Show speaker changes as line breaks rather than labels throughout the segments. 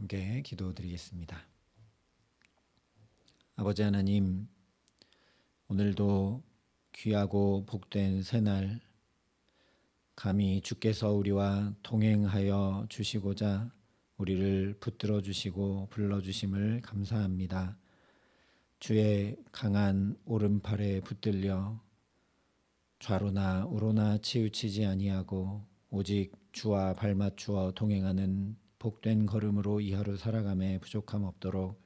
함께 기도드리겠습니다. 아버지 하나님, 오늘도 귀하고 복된 새날 감히 주께서 우리와 동행하여 주시고자 우리를 붙들어 주시고 불러주심을 감사합니다. 주의 강한 오른팔에 붙들려 좌로나 우로나 치우치지 아니하고 오직 주와 발맞추어 동행하는 복된 걸음으로 이 하루 살아감에 부족함 없도록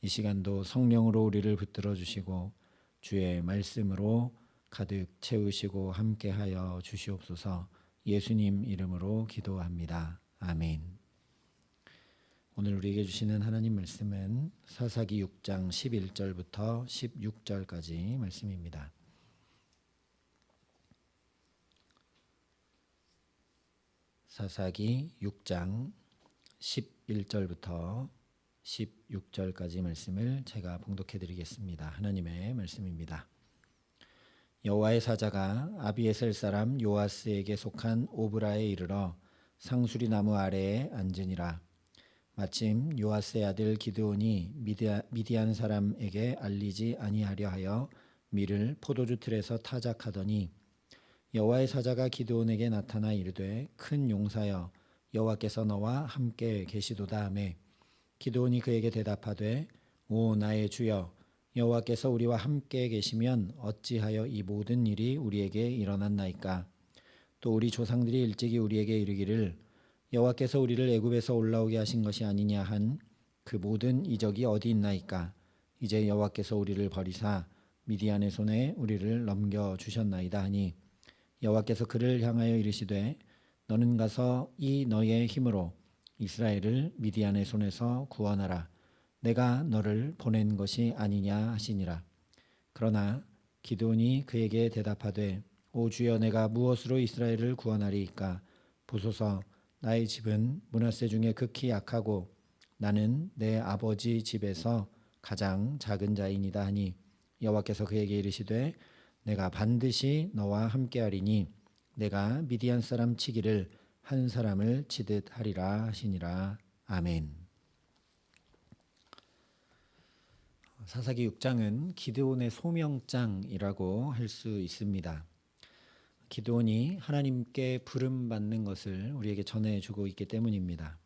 이 시간도 성령으로 우리를 붙들어 주시고 주의 말씀으로 가득 채우시고 함께하여 주시옵소서. 예수님 이름으로 기도합니다. 아멘. 오늘 우리에게 주시는 하나님 말씀은 사사기 6장 11절부터 16절까지 말씀입니다. 사사기 6장 11절부터 16절까지 말씀을 제가 봉독해 드리겠습니다. 하나님의 말씀입니다. 여호와의 사자가 아비에셀 사람 요아스에게 속한 오브라에 이르러 상수리 나무 아래에 앉으니라. 마침 요아스의 아들 기드온이 미디안 사람에게 알리지 아니하려 하여 밀을 포도주 틀에서 타작하더니 여호와의 사자가 기드온에게 나타나 이르되 큰 용사여 여호와께서 너와 함께 계시도다 하매 기드온이 그에게 대답하되 오 나의 주여 여호와께서 우리와 함께 계시면 어찌하여 이 모든 일이 우리에게 일어났나이까. 또 우리 조상들이 일찍이 우리에게 이르기를 여호와께서 우리를 애굽에서 올라오게 하신 것이 아니냐 한 그 모든 이적이 어디 있나이까. 이제 여호와께서 우리를 버리사 미디안의 손에 우리를 넘겨 주셨나이다 하니 여호와께서 그를 향하여 이르시되 너는 가서 이 너의 힘으로 이스라엘을 미디안의 손에서 구원하라. 내가 너를 보낸 것이 아니냐 하시니라. 그러나 기드온이 그에게 대답하되 오 주여 내가 무엇으로 이스라엘을 구원하리이까. 보소서 나의 집은 므낫세 중에 극히 약하고 나는 내 아버지 집에서 가장 작은 자이니이다 하니 여호와께서 그에게 이르시되 내가 반드시 너와 함께하리니 내가 미디안 사람 치기를 한 사람을 치듯 하리라 하시니라. 아멘. 사사기 6장은 기드온의 소명장이라고 할 수 있습니다. 기드온이 하나님께 부름받는 것을 우리에게 전해주고 있기 때문입니다.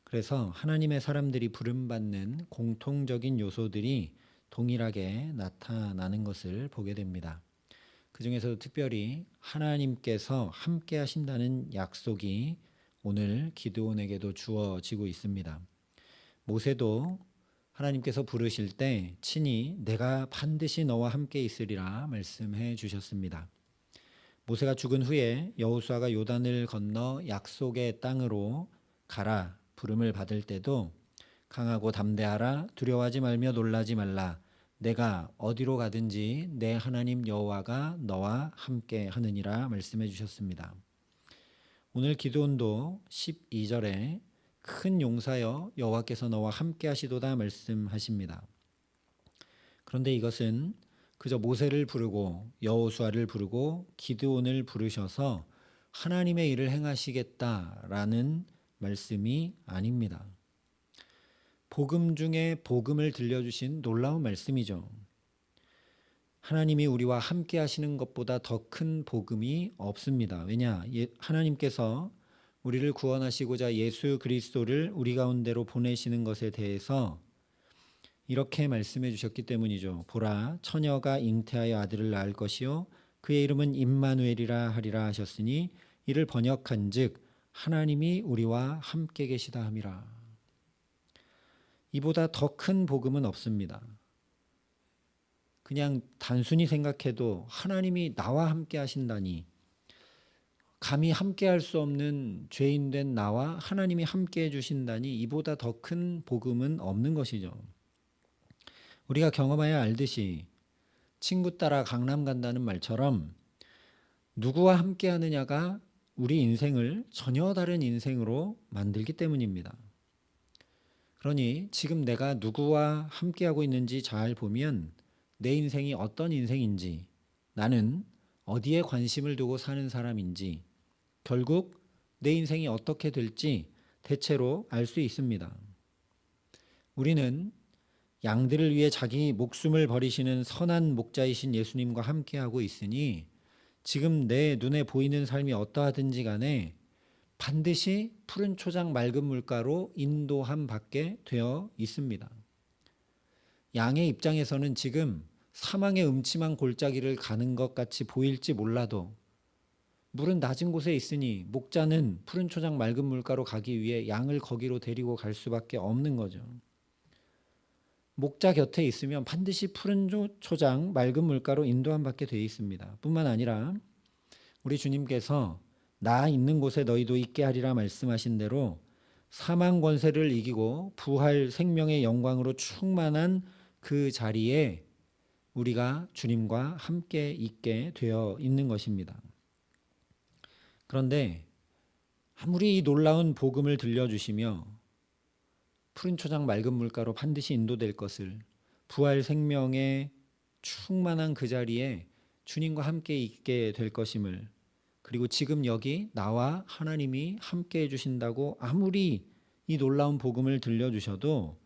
그래서 하나님의 사람들이 부름받는 공통적인 요소들이 동일하게 나타나는 것을 보게 됩니다. 그 중에서도 특별히 하나님께서 함께 하신다는 약속이 오늘 기드온에게도 주어지고 있습니다. 모세도 하나님께서 부르실 때 친히 내가 반드시 너와 함께 있으리라 말씀해 주셨습니다. 모세가 죽은 후에 여호수아가 요단을 건너 약속의 땅으로 가라 부름을 받을 때도 강하고 담대하라 두려워하지 말며 놀라지 말라 내가 어디로 가든지 내 하나님 여호와가 너와 함께 하느니라 말씀해 주셨습니다. 오늘 기드온도 12절에 큰 용사여 여호와께서 너와 함께 하시도다 말씀하십니다. 그런데 이것은 그저 모세를 부르고 여호수아를 부르고 기드온을 부르셔서 하나님의 일을 행하시겠다라는 말씀이 아닙니다. 복음 중에 복음을 들려주신 놀라운 말씀이죠. 하나님이 우리와 함께 하시는 것보다 더 큰 복음이 없습니다. 왜냐? 하나님께서 우리를 구원하시고자 예수 그리스도를 우리 가운데로 보내시는 것에 대해서 이렇게 말씀해 주셨기 때문이죠. 보라 처녀가 잉태하여 아들을 낳을 것이요 그의 이름은 임마누엘이라 하리라 하셨으니 이를 번역한즉 하나님이 우리와 함께 계시다 함이라. 이보다 더 큰 복음은 없습니다. 그냥 단순히 생각해도 하나님이 나와 함께 하신다니, 감히 함께 할 수 없는 죄인된 나와 하나님이 함께 해주신다니 이보다 더 큰 복음은 없는 것이죠. 우리가 경험해야 알듯이 친구 따라 강남 간다는 말처럼 누구와 함께 하느냐가 우리 인생을 전혀 다른 인생으로 만들기 때문입니다. 그러니 지금 내가 누구와 함께하고 있는지 잘 보면 내 인생이 어떤 인생인지, 나는 어디에 관심을 두고 사는 사람인지, 결국 내 인생이 어떻게 될지 대체로 알 수 있습니다. 우리는 양들을 위해 자기 목숨을 버리시는 선한 목자이신 예수님과 함께하고 있으니 지금 내 눈에 보이는 삶이 어떠하든지 간에 반드시 푸른 초장 맑은 물가로 인도함 받게 되어 있습니다. 양의 입장에서는 지금 사망의 음침한 골짜기를 가는 것 같이 보일지 몰라도 물은 낮은 곳에 있으니 목자는 푸른 초장 맑은 물가로 가기 위해 양을 거기로 데리고 갈 수밖에 없는 거죠. 목자 곁에 있으면 반드시 푸른 초장 맑은 물가로 인도함 받게 되어 있습니다. 뿐만 아니라 우리 주님께서 나 있는 곳에 너희도 있게 하리라 말씀하신 대로 사망 권세를 이기고 부활 생명의 영광으로 충만한 그 자리에 우리가 주님과 함께 있게 되어 있는 것입니다. 그런데 아무리 이 놀라운 복음을 들려주시며 푸른 초장 맑은 물가로 반드시 인도될 것을, 부활 생명의 충만한 그 자리에 주님과 함께 있게 될 것임을, 그리고 지금 여기 나와 하나님이 함께 해주신다고 아무리 이 놀라운 복음을 들려주셔도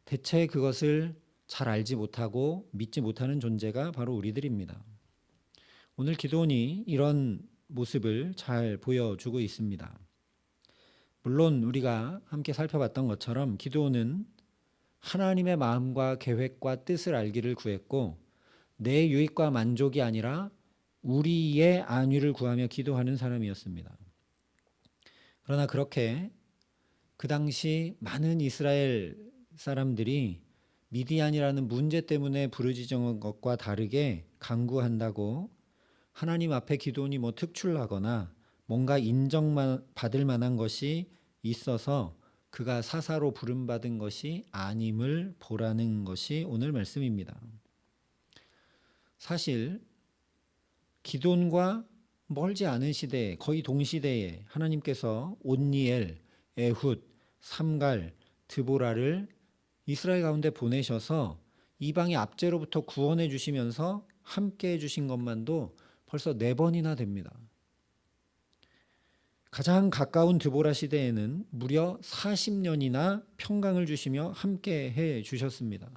대체 그것을 잘 알지 못하고 믿지 못하는 존재가 바로 우리들입니다. 오늘 기도원이 이런 모습을 잘 보여주고 있습니다. 물론 우리가 함께 살펴봤던 것처럼 기도원은 하나님의 마음과 계획과 뜻을 알기를 구했고 내 유익과 만족이 아니라 우리의 안위를 구하며 기도하는 사람이었습니다. 그러나 그렇게 그 당시 많은 이스라엘 사람들이 미디안이라는 문제 때문에 부르짖은 것과 다르게 간구한다고 하나님 앞에 기도원이 특출나거나 뭔가 인정만 받을 만한 것이 있어서 그가 사사로 부름받은 것이 아님을 보라는 것이 오늘 말씀입니다. 사실 기돈과 멀지 않은 시대에 거의 동시대에 하나님께서 온니엘, 에훗, 삼갈, 드보라를 이스라엘 가운데 보내셔서 이방의 압제로부터 구원해 주시면서 함께 해주신 것만도 벌써 4번이나 됩니다. 가장 가까운 드보라 시대에는 무려 40년이나 평강을 주시며 함께 해 주셨습니다.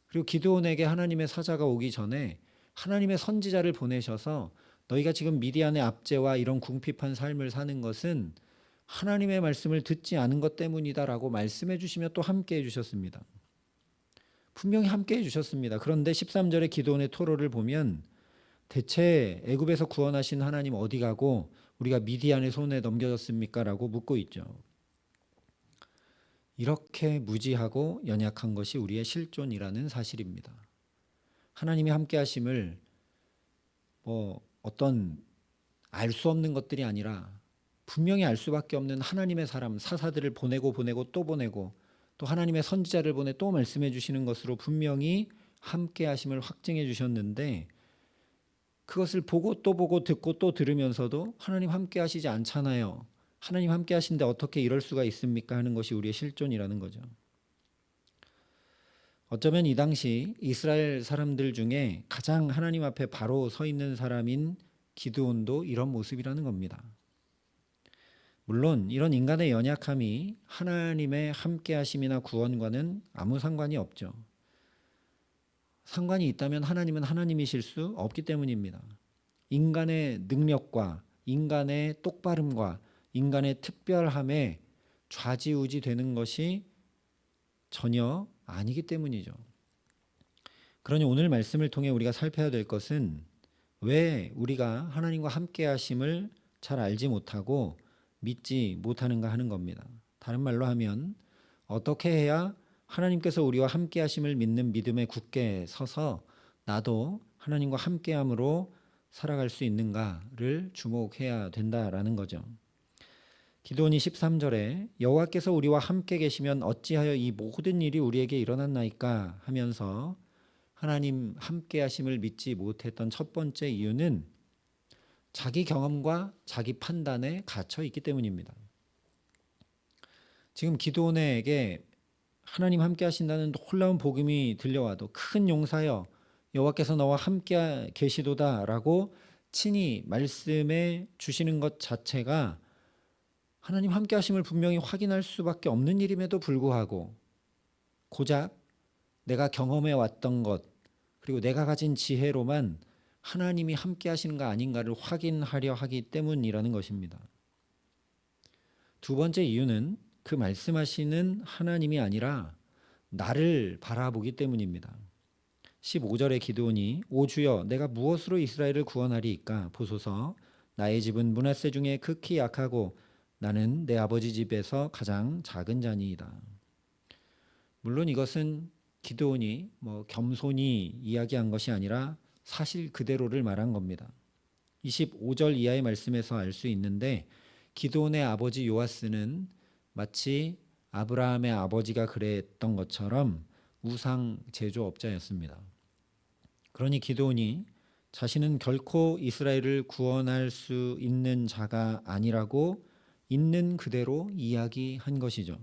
그리고 기드온에게 하나님의 사자가 오기 전에 하나님의 선지자를 보내셔서 너희가 지금 미디안의 압제와 이런 궁핍한 삶을 사는 것은 하나님의 말씀을 듣지 않은 것 때문이다라고 말씀해 주시며 또 함께 해 주셨습니다. 분명히 함께 해 주셨습니다. 그런데 13절의 기드온의 토로를 보면 대체 애굽에서 구원하신 하나님 어디 가고 우리가 미디안의 손에 넘겨졌습니까? 라고 묻고 있죠. 이렇게 무지하고 연약한 것이 우리의 실존이라는 사실입니다. 하나님이 함께 하심을 어떤 알 수 없는 것들이 아니라 분명히 알 수밖에 없는 하나님의 사람, 사사들을 보내고 또 보내고 또 하나님의 선지자를 보내 또 말씀해 주시는 것으로 분명히 함께 하심을 확증해 주셨는데 그것을 보고 또 보고 듣고 또 들으면서도 하나님 함께 하시지 않잖아요. 하나님 함께 하신데 어떻게 이럴 수가 있습니까? 하는 것이 우리의 실존이라는 거죠. 어쩌면 이 당시 이스라엘 사람들 중에 가장 하나님 앞에 바로 서 있는 사람인 기드온도 이런 모습이라는 겁니다. 물론 이런 인간의 연약함이 하나님의 함께 하심이나 구원과는 아무 상관이 없죠. 상관이 있다면 하나님은 하나님이실 수 없기 때문입니다. 인간의 능력과 인간의 똑바름과 인간의 특별함에 좌지우지 되는 것이 전혀 아니기 때문이죠. 그러니 오늘 말씀을 통해 우리가 살펴야 될 것은 왜 우리가 하나님과 함께 하심을 잘 알지 못하고 믿지 못하는가 하는 겁니다. 다른 말로 하면 어떻게 해야 하나님께서 우리와 함께 하심을 믿는 믿음에 굳게 서서 나도 하나님과 함께함으로 살아갈 수 있는가를 주목해야 된다라는 거죠. 기드온이 13절에 여호와께서 우리와 함께 계시면 어찌하여 이 모든 일이 우리에게 일어났나이까 하면서 하나님 함께 하심을 믿지 못했던 첫 번째 이유는 자기 경험과 자기 판단에 갇혀 있기 때문입니다. 지금 기드온에게 하나님 함께 하신다는 놀라운 복음이 들려와도 큰 용사여 여호와께서 너와 함께 계시도다라고 친히 말씀해 주시는 것 자체가 하나님 함께 하심을 분명히 확인할 수밖에 없는 일임에도 불구하고 고작 내가 경험해 왔던 것 그리고 내가 가진 지혜로만 하나님이 함께 하시는 거 아닌가를 확인하려 하기 때문이라는 것입니다. 두 번째 이유는 그 말씀하시는 하나님이 아니라 나를 바라보기 때문입니다. 15절에 기드온이 오 주여 내가 무엇으로 이스라엘을 구원하리이까 보소서 나의 집은 므낫세 중에 극히 약하고 나는 내 아버지 집에서 가장 작은 자니이다. 물론 이것은 기드온이 겸손히 이야기한 것이 아니라 사실 그대로를 말한 겁니다. 25절 이하의 말씀에서 알 수 있는데 기드온의 아버지 요아스는 마치 아브라함의 아버지가 그랬던 것처럼 우상 제조업자였습니다. 그러니 기드온이 자신은 결코 이스라엘을 구원할 수 있는 자가 아니라고 있는 그대로 이야기한 것이죠.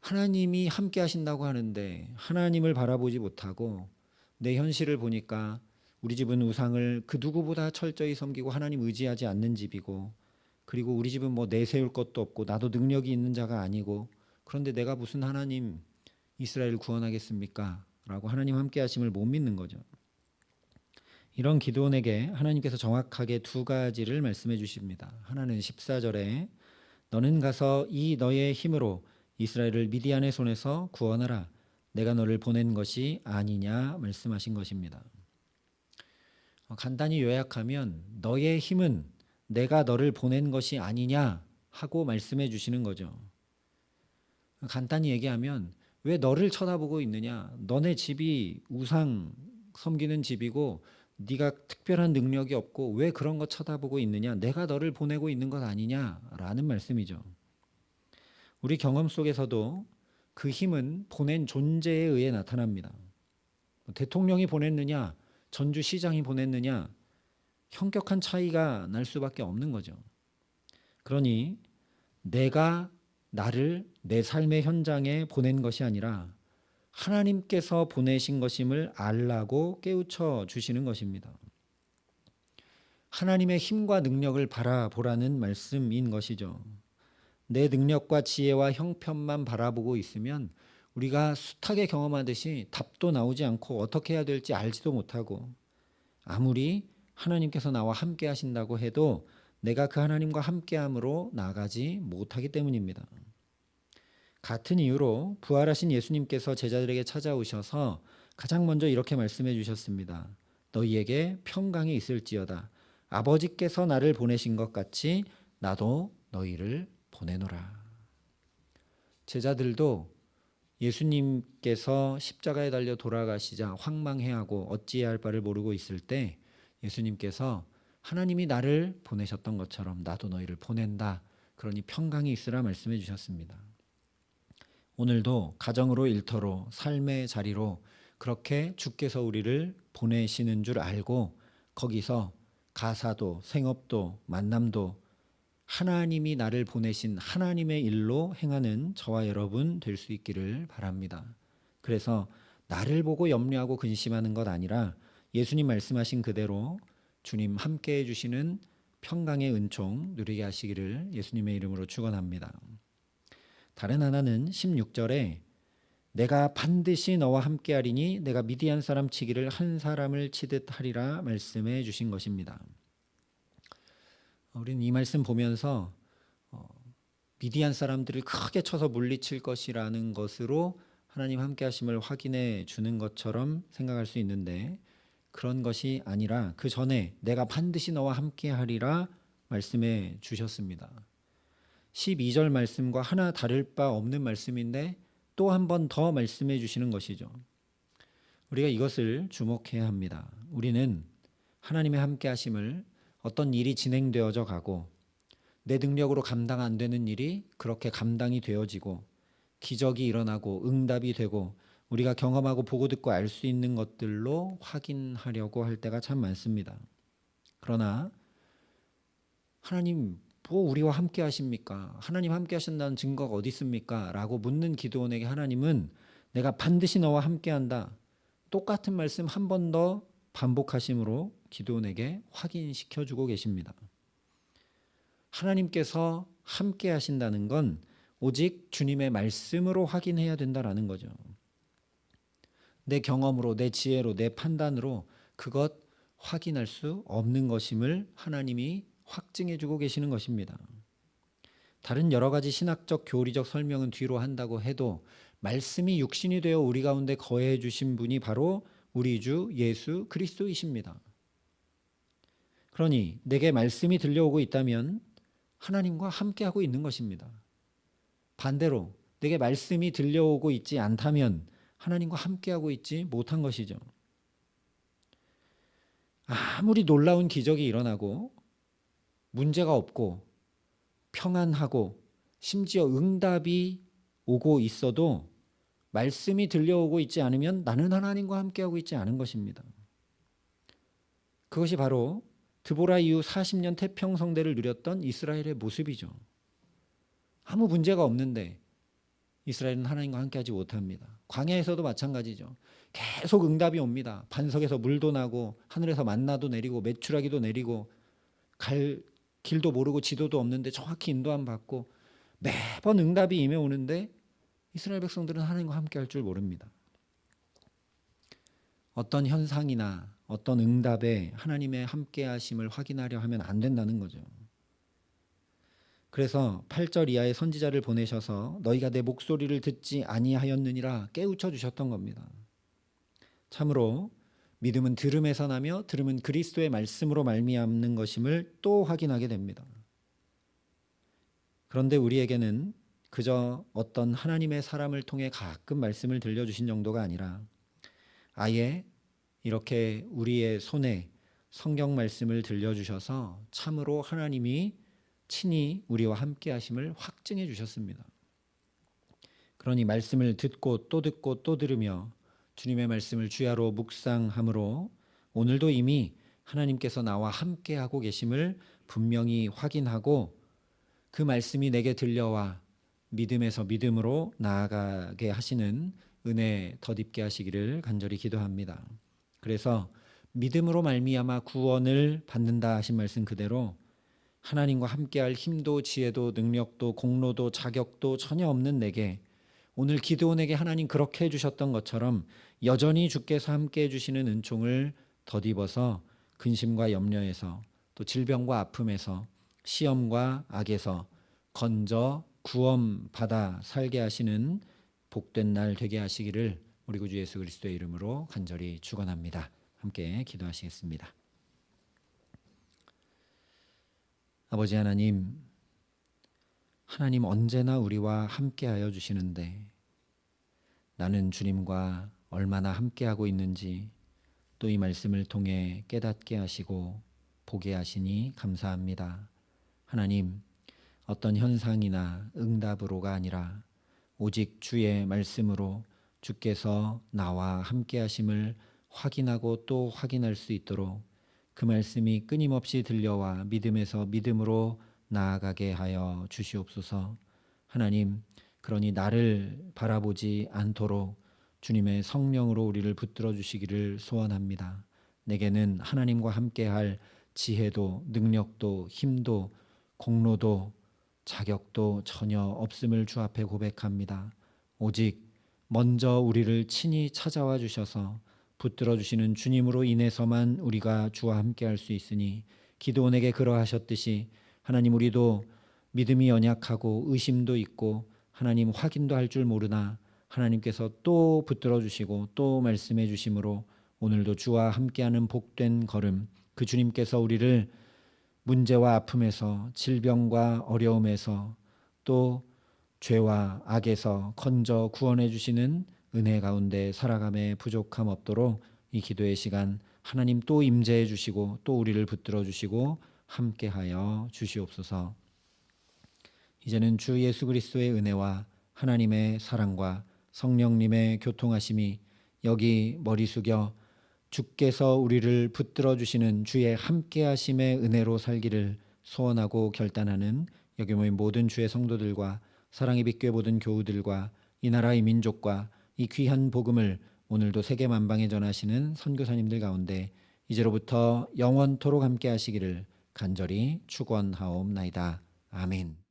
하나님이 함께 하신다고 하는데 하나님을 바라보지 못하고 내 현실을 보니까 우리 집은 우상을 그 누구보다 철저히 섬기고 하나님 의지하지 않는 집이고 그리고 우리 집은 내세울 것도 없고 나도 능력이 있는 자가 아니고 그런데 내가 무슨 하나님 이스라엘을 구원하겠습니까? 라고 하나님 함께 하심을 못 믿는 거죠. 이런 기드온에게 하나님께서 정확하게 두 가지를 말씀해 주십니다. 하나는 14절에 너는 가서 이 너의 힘으로 이스라엘을 미디안의 손에서 구원하라. 내가 너를 보낸 것이 아니냐 말씀하신 것입니다. 간단히 요약하면 너의 힘은 내가 너를 보낸 것이 아니냐 하고 말씀해 주시는 거죠. 간단히 얘기하면 왜 너를 쳐다보고 있느냐? 너네 집이 우상 섬기는 집이고 네가 특별한 능력이 없고 왜 그런 거 쳐다보고 있느냐? 내가 너를 보내고 있는 것 아니냐라는 말씀이죠. 우리 경험 속에서도 그 힘은 보낸 존재에 의해 나타납니다. 대통령이 보냈느냐, 전주시장이 보냈느냐, 현격한 차이가 날 수밖에 없는 거죠. 그러니 내가 나를 내 삶의 현장에 보낸 것이 아니라 하나님께서 보내신 것임을 알라고 깨우쳐 주시는 것입니다. 하나님의 힘과 능력을 바라보라는 말씀인 것이죠. 내 능력과 지혜와 형편만 바라보고 있으면 우리가 숱하게 경험하듯이 답도 나오지 않고 어떻게 해야 될지 알지도 못하고 아무리 하나님께서 나와 함께 하신다고 해도 내가 그 하나님과 함께함으로 나아가지 못하기 때문입니다. 같은 이유로 부활하신 예수님께서 제자들에게 찾아오셔서 가장 먼저 이렇게 말씀해 주셨습니다. 너희에게 평강이 있을지어다. 아버지께서 나를 보내신 것 같이 나도 너희를 보내노라. 제자들도 예수님께서 십자가에 달려 돌아가시자 황망해하고 어찌해야 할 바를 모르고 있을 때 예수님께서 하나님이 나를 보내셨던 것처럼 나도 너희를 보낸다. 그러니 평강이 있으라 말씀해 주셨습니다. 오늘도 가정으로 일터로 삶의 자리로 그렇게 주께서 우리를 보내시는 줄 알고 거기서 가사도 생업도 만남도 하나님이 나를 보내신 하나님의 일로 행하는 저와 여러분 될 수 있기를 바랍니다. 그래서 나를 보고 염려하고 근심하는 것 아니라 예수님 말씀하신 그대로 주님 함께 해주시는 평강의 은총 누리게 하시기를 예수님의 이름으로 축원합니다. 다른 하나는 16절에 내가 반드시 너와 함께 하리니 내가 미디안 사람 치기를 한 사람을 치듯 하리라 말씀해 주신 것입니다. 우리는 이 말씀 보면서 미디안 사람들을 크게 쳐서 물리칠 것이라는 것으로 하나님 함께 하심을 확인해 주는 것처럼 생각할 수 있는데 그런 것이 아니라 그 전에 내가 반드시 너와 함께 하리라 말씀해 주셨습니다. 12절 말씀과 하나 다를 바 없는 말씀인데 또 한 번 더 말씀해 주시는 것이죠. 우리가 이것을 주목해야 합니다. 우리는 하나님의 함께 하심을 어떤 일이 진행되어져 가고 내 능력으로 감당 안 되는 일이 그렇게 감당이 되어지고 기적이 일어나고 응답이 되고 우리가 경험하고 보고 듣고 알 수 있는 것들로 확인하려고 할 때가 참 많습니다. 그러나 하나님 우리와 함께 하십니까? 하나님 함께 하신다는 증거가 어디 있습니까? 라고 묻는 기드온에게 하나님은 내가 반드시 너와 함께 한다. 똑같은 말씀 한 번 더 반복하심으로 기드온에게 확인시켜주고 계십니다. 하나님께서 함께 하신다는 건 오직 주님의 말씀으로 확인해야 된다라는 거죠. 내 경험으로, 내 지혜로, 내 판단으로 그것 확인할 수 없는 것임을 하나님이 확증해 주고 계시는 것입니다. 다른 여러 가지 신학적 교리적 설명은 뒤로 한다고 해도 말씀이 육신이 되어 우리 가운데 거해 주신 분이 바로 우리 주 예수 그리스도이십니다. 그러니 내게 말씀이 들려오고 있다면 하나님과 함께하고 있는 것입니다. 반대로 내게 말씀이 들려오고 있지 않다면 하나님과 함께하고 있지 못한 것이죠. 아무리 놀라운 기적이 일어나고 문제가 없고 평안하고 심지어 응답이 오고 있어도 말씀이 들려오고 있지 않으면 나는 하나님과 함께하고 있지 않은 것입니다. 그것이 바로 드보라 이후 40년 태평성대를 누렸던 이스라엘의 모습이죠. 아무 문제가 없는데 이스라엘은 하나님과 함께하지 못합니다. 광야에서도 마찬가지죠. 계속 응답이 옵니다. 반석에서 물도 나고 하늘에서 만나도 내리고 메추라기도 내리고 갈 길도 모르고 지도도 없는데 정확히 인도함 받고 매번 응답이 임해오는데 이스라엘 백성들은 하나님과 함께할 줄 모릅니다. 어떤 현상이나 어떤 응답에 하나님의 함께하심을 확인하려 하면 안 된다는 거죠. 그래서 8절 이하의 선지자를 보내셔서 너희가 내 목소리를 듣지 아니하였느니라 깨우쳐 주셨던 겁니다. 참으로 믿음은 들음에서 나며 들음은 그리스도의 말씀으로 말미암는 것임을 또 확인하게 됩니다. 그런데 우리에게는 그저 어떤 하나님의 사람을 통해 가끔 말씀을 들려주신 정도가 아니라 아예 이렇게 우리의 손에 성경 말씀을 들려주셔서 참으로 하나님이 친히 우리와 함께 하심을 확증해 주셨습니다. 그러니 말씀을 듣고 또 들으며 주님의 말씀을 주야로 묵상함으로 오늘도 이미 하나님께서 나와 함께하고 계심을 분명히 확인하고 그 말씀이 내게 들려와 믿음에서 믿음으로 나아가게 하시는 은혜 덧입게 하시기를 간절히 기도합니다. 그래서 믿음으로 말미암아 구원을 받는다 하신 말씀 그대로 하나님과 함께할 힘도 지혜도 능력도 공로도 자격도 전혀 없는 내게 오늘 기드온에게 하나님 그렇게 해주셨던 것처럼 여전히 주께서 함께 해주시는 은총을 덧입어서 근심과 염려에서 또 질병과 아픔에서 시험과 악에서 건져 구원받아 살게 하시는 복된 날 되게 하시기를 우리 구주 예수 그리스도의 이름으로 간절히 축원합니다. 함께 기도하시겠습니다. 아버지 하나님, 하나님 언제나 우리와 함께하여 주시는데 나는 주님과 얼마나 함께하고 있는지 또 이 말씀을 통해 깨닫게 하시고 보게 하시니 감사합니다. 하나님, 어떤 현상이나 응답으로가 아니라 오직 주의 말씀으로 주께서 나와 함께 하심을 확인하고 또 확인할 수 있도록 그 말씀이 끊임없이 들려와 믿음에서 믿음으로 나아가게 하여 주시옵소서. 하나님, 그러니 나를 바라보지 않도록 주님의 성령으로 우리를 붙들어 주시기를 소원합니다. 내게는 하나님과 함께할 지혜도 능력도 힘도 공로도 자격도 전혀 없음을 주 앞에 고백합니다. 오직 먼저 우리를 친히 찾아와 주셔서 붙들어 주시는 주님으로 인해서만 우리가 주와 함께할 수 있으니 기드온에게 그러하셨듯이 하나님 우리도 믿음이 연약하고 의심도 있고 하나님 확인도 할 줄 모르나 하나님께서 또 붙들어 주시고 또 말씀해 주심으로 오늘도 주와 함께하는 복된 걸음 그 주님께서 우리를 문제와 아픔에서 질병과 어려움에서 또 죄와 악에서 건져 구원해 주시는 은혜 가운데 살아감에 부족함 없도록 이 기도의 시간 하나님 또 임재해 주시고 또 우리를 붙들어 주시고 함께하여 주시옵소서. 이제는 주 예수 그리스도의 은혜와 하나님의 사랑과 성령님의 교통하심이 여기 머리 숙여 주께서 우리를 붙들어 주시는 주의 함께하심의 은혜로 살기를 소원하고 결단하는 여기 모인 모든 주의 성도들과 사랑의 빛교회 모든 교우들과 이 나라의 민족과 이 귀한 복음을 오늘도 세계 만방에 전하시는 선교사님들 가운데 이제로부터 영원토록 함께 하시기를 간절히 축원하옵나이다. 아멘.